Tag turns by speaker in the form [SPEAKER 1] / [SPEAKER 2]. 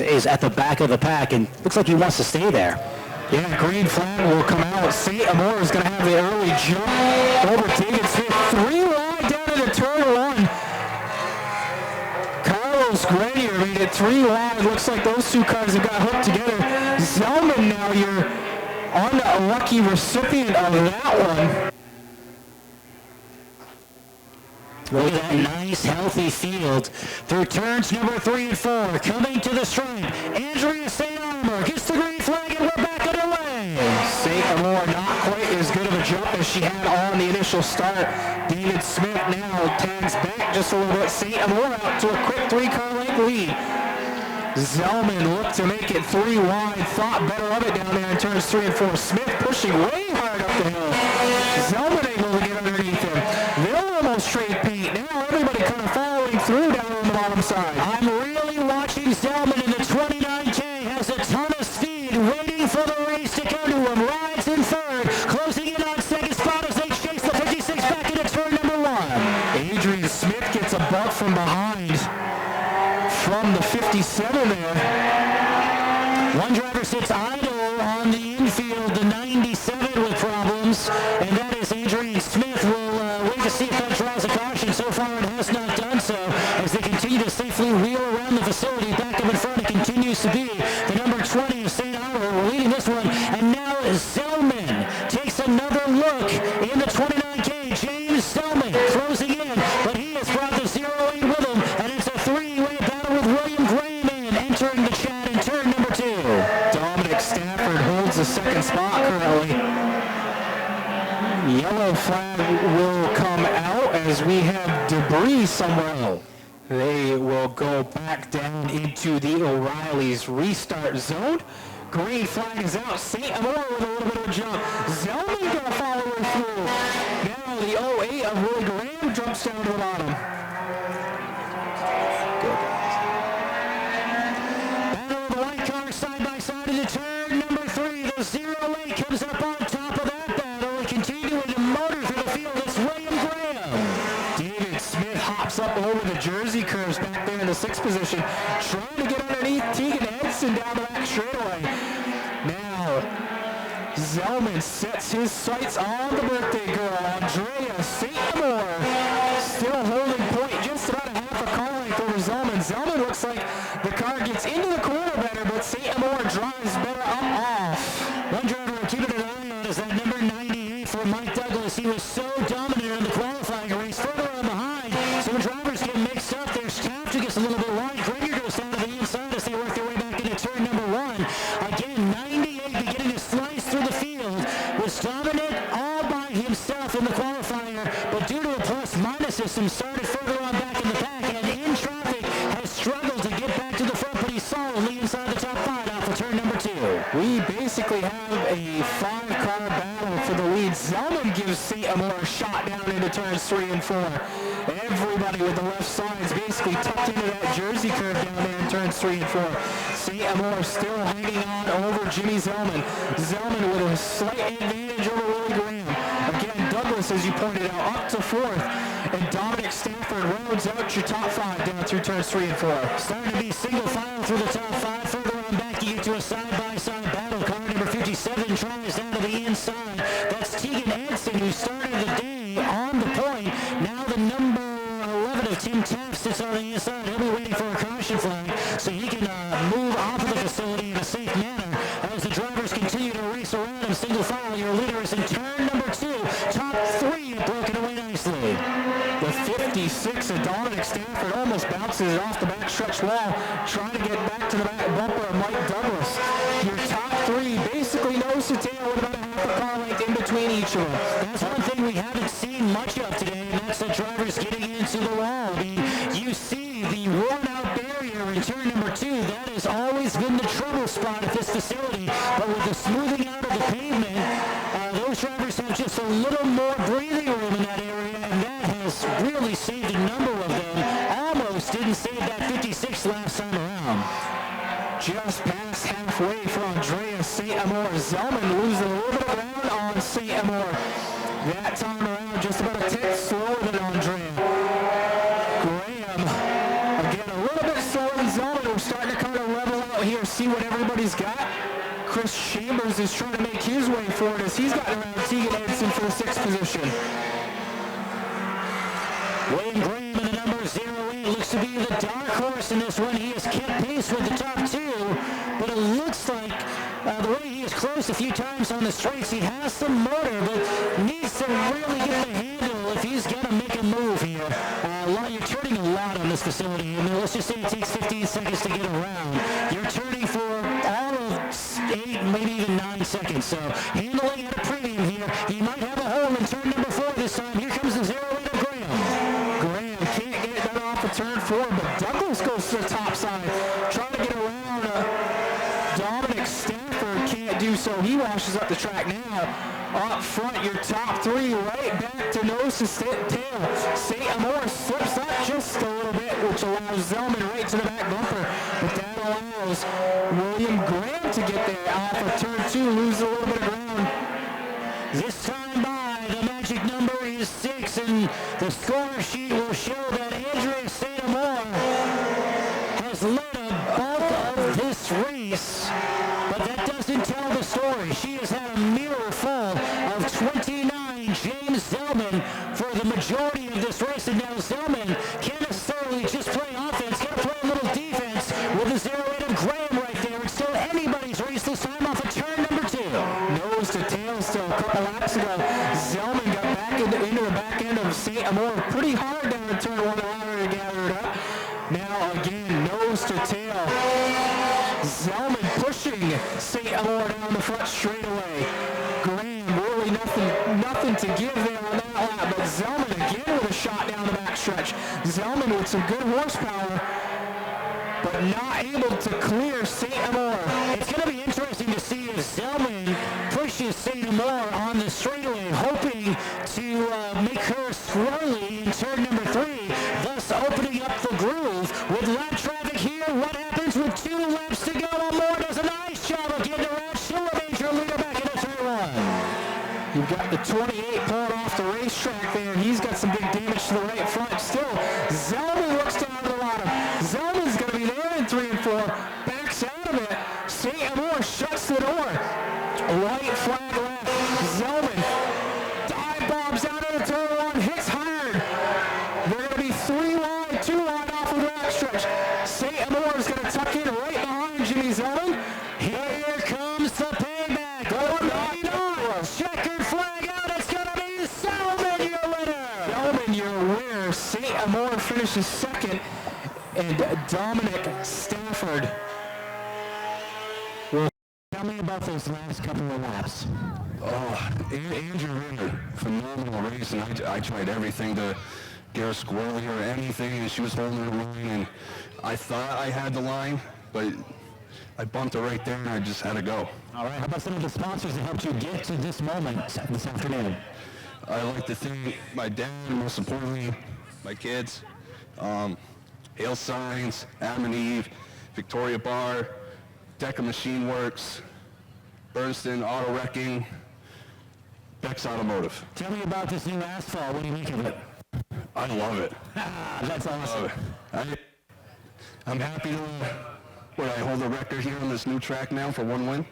[SPEAKER 1] is at the back of the pack and looks like he wants to stay there.
[SPEAKER 2] Yeah, green flag will come out. St. Amour is going to have the early jump over Tegan Smith. 3 wide down into turn 1. Carlos Grenier made it 3 wide. Looks like those two cars have got hooked together. Zellman, now you're unlucky recipient of that one.
[SPEAKER 1] Look at that nice, healthy field through turns number 3 and 4. Coming to the stripe, Andrea St. Amour gets the green flag, and we're back underway.
[SPEAKER 2] St. Amour not quite as good of a jump as she had on the initial start. David Smith now tags back just a little bit. St. Amour out to a quick 3-car length lead. Zellman looked to make it 3 wide, thought better of it down there in turns 3 and 4. Smith pushing way hard up the hill. Zellman able to get underneath him. They'll almost trade paint. Now everybody kind of following through down on the bottom side.
[SPEAKER 1] I'm really watching Zellman in the 29K. Has a ton of speed, waiting for the race to come to him. Rides in third, closing in on second spot as they chase the 56 back into turn number 1.
[SPEAKER 2] Adrian Smith gets a buck from behind. From the 57 there.
[SPEAKER 1] One driver sits idle on the infield, the 97 with problems, and that is Adrian Smith. We'll wait to see if that draws a caution. So far it has not done so, as they continue to safely wheel around the facility. Back up in front, it continues to be the number 20 of St. Amour. We're leading this one, and now Zellman takes another look in the 29K. James Zellman closing in, but he has brought the 08 with him, and it's a 3-way battle with William Graham entering the chat in turn number 2.
[SPEAKER 2] Dominic Stafford holds the second spot currently. Yellow flag will come out as we have debris somewhere. They will go back down into the O'Reilly's restart zone. Green flag is out. St. Amour with a little bit of a jump. Zellman going to follow her through. Now the 08 of Willie Graham jumps down to the bottom.
[SPEAKER 1] Battle of the white cars side by side into turn number 3. The 08 comes up on top of that battle and continuing to motor through the field. It's William Graham.
[SPEAKER 2] David Smith hops up over the Jersey curves back there in the 6th position, trying to get underneath Tegan Edson down the back straightaway. Now, Zellman sets his sights on the birthday girl, Andrea St. Amour, still holding point just about a half a car length over Zellman. Zellman looks like the car gets into the corner better, but St. Amour drives better up off.
[SPEAKER 1] One driver we're keeping an eye on is that number 98 for Mike Douglas. He was so dominant in the qualifying race. Further on behind, so when drivers get mixed up, their Taft gets a little bit wide. Grenier goes down to the inside as they work their way back into turn number 1. Again, 98 beginning to slice through the field. Was dominant all by himself in the qualifier, but due to a plus-minus system, started further on back in the pack, and in traffic has struggled to get back to the front, but he's solidly inside the top 5 off of turn number 2.
[SPEAKER 2] We basically have a 5-car battle for the lead. Zellman gives St. Amour a shot down into turns 3 and 4. Everybody with the left sides basically tucked into that Jersey curve down there in turns 3 and 4. St. Amour still hanging on over Jimmy Zellman. Zellman with a slight advantage over Willie Graham. Again, Douglas, as you pointed out, up to 4th. And Dominic Stafford rounds out your top 5 down through turns 3 and 4.
[SPEAKER 1] Starting to be single file through the top 5. Further on back, you get to a side-by-side battle. Car number 57 tries down to the inside. That's Tegan Edson, who started the day on the point. Now the number 11 of Tim Taft sits on the inside. He'll be waiting for a caution flag so he can move off of the facility in a safe manner as the drivers continue to race around him. Single file, your leader is in turn number 2. Top 3 broken away nicely.
[SPEAKER 2] The 56 of Dominic Stafford almost bounces it off the backstretch wall, trying to get back to the back bumper of Mike Douglas. Your top 3 basically nose to tail with about a half a car length in between each of them.
[SPEAKER 1] That's one thing we haven't seen much of today, and that's the drivers getting into the wall. I mean, you see the worn-out barrier in turn number 2. That has always been the trouble spot at this facility, but with the smoothing out of the pavement, those drivers have just a little more breathing room in that area, and that has really saved a number of them. Almost didn't save that 56 last time around.
[SPEAKER 2] Just past halfway for Andrea St. Amour. Zellman loses a little bit of ground on St. Amour. That time around, just about a tenth slower than Andrea. Graham, again, a little bit slower than Zellman. We're starting to kind of level out out here, see what everybody's got. Chris Chambers is trying to make his way forward as he's gotten around Tegan Edson for the 6th position.
[SPEAKER 1] William Graham in the number 08 looks to be the dark horse in this one. He has kept pace with the top two, but it looks like the way he is close a few times on the straights, he has some motor, but needs to really get the handle if he's going to make a move here. You're turning a lot on this facility. I mean, let's just say it takes 15 seconds to get around. You're turning for all of 8, maybe even 9 seconds. So handling at a premium here. He might have a hole in turn number 4 this time. Here comes the 08 of Graham.
[SPEAKER 2] Graham can't get it done off of turn 4, but Douglas goes to the top side, trying to get around Dominic Stafford. Can't do so. He washes up the track now. Up front, your top 3 right back to nose to tail. St. Amour slips up just a little bit, which allows Zellman right to the back bumper. But that allows William Graham to get there off of turn 2, lose a little bit of ground.
[SPEAKER 1] This time by, the magic number is 6, and the score sheet will show that Andrea St. Amour has led a bulk of this race, but that doesn't tell the story. She has had a mirror full of 29 James Zellman for the majority of this race, and now Zellman can't necessarily just play offense, got to play a little defense with the 08 of Graham right there. It's still anybody's race this time off of turn number 2.
[SPEAKER 2] Nose to tail still a couple laps ago. Zellman got back into the back end of St. Amour pretty hard down in turn 1, allowing her to gather it up. Now again, nose to tail. Zellman pushing St. Amour down the front straightaway. Graham really nothing to give there on that lap, but Zellman again with a shot down the backstretch. Zellman with some good horsepower, but not able to clear St. Amour.
[SPEAKER 1] It's going to be interesting to see if Zellman pushes St. Amour on the straightaway, hoping to make her squirrely in turn number 3, thus opening up the groove. With lap traffic here, what happens with 2 laps to go? Amour does a nice job of getting around. She'll a major leader back into turn 1.
[SPEAKER 2] You've got the 28 pulling off the racetrack there. He's got some big damage to the right front. Still, Zellman looks down to the bottom. Zellman's going to be there in 3 and 4. Backs out of it. St. Amour shuts the door. White flag left. Zellman dive bombs out of the turn 1. Hits hard. They're going to be 3 wide, 2 wide off of the backstretch. St. Amour is going to tuck in right behind Jimmy Zellman.
[SPEAKER 1] Here comes the payback. Or maybe not. Checkered flag out. It's going to be Zellman, your winner.
[SPEAKER 2] Zellman, your winner. St. Amour finishes 2nd, and Dominic Stafford.
[SPEAKER 1] Well, tell me about those last couple of laps.
[SPEAKER 3] Oh, Andrew ran a phenomenal race, and I tried everything to get her squirrely or anything, and she was holding her line, and I thought I had the line, but I bumped her right there, and I just had to go.
[SPEAKER 1] All right, how about some of the sponsors that helped you get to this moment this afternoon?
[SPEAKER 3] I like to thank my dad, and most importantly, my kids, Hail Signs, Adam and Eve, Victoria Bar, Deca Machine Works, Bernston Auto Wrecking, Beck's Automotive.
[SPEAKER 1] Tell me about this new asphalt. What do you make of it?
[SPEAKER 3] I love it.
[SPEAKER 1] That's awesome.
[SPEAKER 3] I'm happy to I hold the record here on this new track now for 1 win.